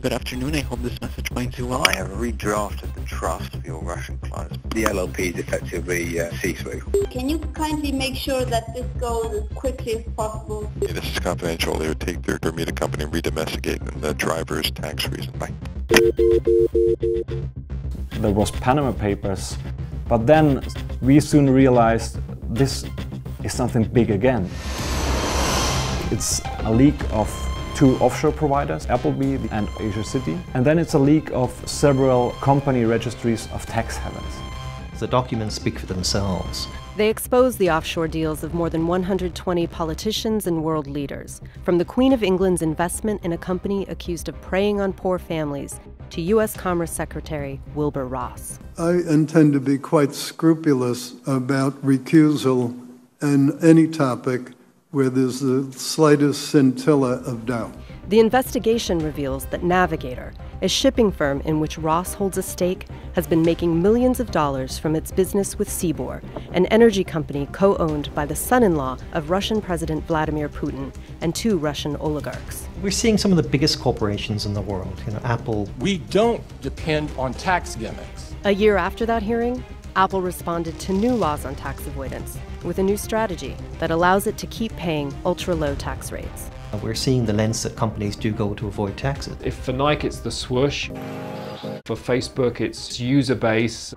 Good afternoon. I hope this message finds you well. I have redrafted the trust for your Russian clients. The LLP is effectively see-through. Can you kindly make sure that this goes as quickly as possible? Hey, this is confidential. They would take their Bermuda company and redomesticate and the driver's tax reason. Bye. There was Panama Papers, but then we soon realized this is something big again. It's a leak of two offshore providers, Appleby and Asia City, and then it's a leak of several company registries of tax havens. The documents speak for themselves. They expose the offshore deals of more than 120 politicians and world leaders, from the Queen of England's investment in a company accused of preying on poor families to U.S. Commerce Secretary Wilbur Ross. I intend to be quite scrupulous about recusal in any topic where there's the slightest scintilla of doubt. The investigation reveals that Navigator, a shipping firm in which Ross holds a stake, has been making millions of dollars from its business with Seabor, an energy company co-owned by the son-in-law of Russian President Vladimir Putin and two Russian oligarchs. We're seeing some of the biggest corporations in the world, Apple. We don't depend on tax gimmicks. A year after that hearing, Apple responded to new laws on tax avoidance with a new strategy that allows it to keep paying ultra-low tax rates. We're seeing the lengths that companies do go to avoid taxes. If for Nike it's the swoosh, for Facebook it's user base.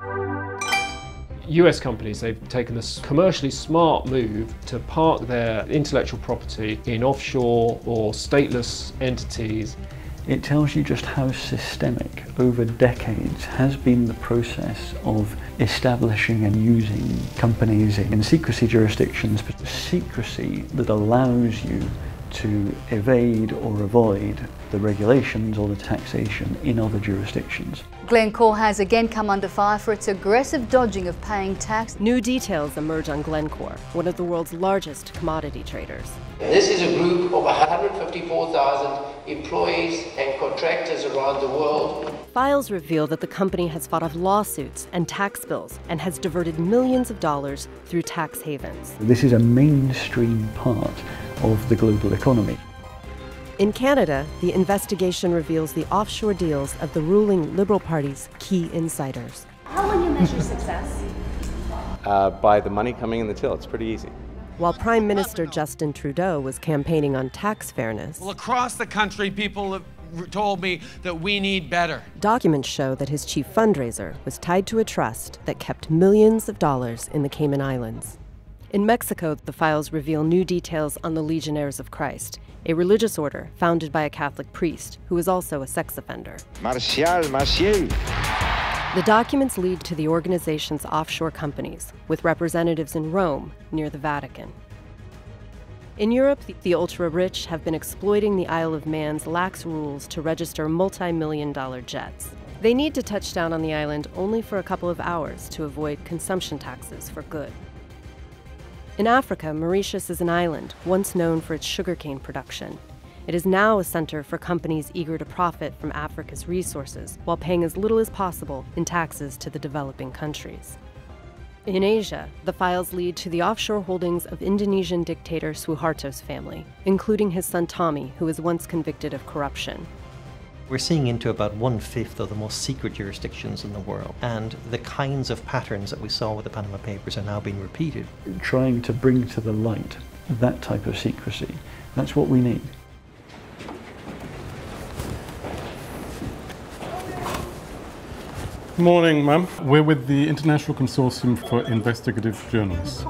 US companies, they've taken this commercially smart move to park their intellectual property in offshore or stateless entities. It tells you just how systemic over decades has been the process of establishing and using companies in secrecy jurisdictions, but secrecy that allows you to evade or avoid the regulations or the taxation in other jurisdictions. Glencore has again come under fire for its aggressive dodging of paying tax. New details emerge on Glencore, one of the world's largest commodity traders. This is a group of 154,000 employees and contractors around the world. Files reveal that the company has fought off lawsuits and tax bills and has diverted millions of dollars through tax havens. This is a mainstream part of the global economy. In Canada, the investigation reveals the offshore deals of the ruling Liberal Party's key insiders. How will you measure success? By the money coming in the till. It's pretty easy. While Prime Minister Justin Trudeau was campaigning on tax fairness, well, across the country, people have told me that we need better. Documents show that his chief fundraiser was tied to a trust that kept millions of dollars in the Cayman Islands. In Mexico, the files reveal new details on the Legionnaires of Christ, a religious order founded by a Catholic priest who was also a sex offender. Martial, Martial. The documents lead to the organization's offshore companies, with representatives in Rome, near the Vatican. In Europe, the ultra-rich have been exploiting the Isle of Man's lax rules to register multi-million-dollar jets. They need to touch down on the island only for a couple of hours to avoid consumption taxes for good. In Africa, Mauritius is an island once known for its sugarcane production. It is now a center for companies eager to profit from Africa's resources while paying as little as possible in taxes to the developing countries. In Asia, the files lead to the offshore holdings of Indonesian dictator Suharto's family, including his son Tommy, who was once convicted of corruption. We're seeing into about 1/5 of the most secret jurisdictions in the world, and the kinds of patterns that we saw with the Panama Papers are now being repeated. Trying to bring to the light that type of secrecy, that's what we need. Good morning, ma'am. We're with the International Consortium for Investigative Journalists.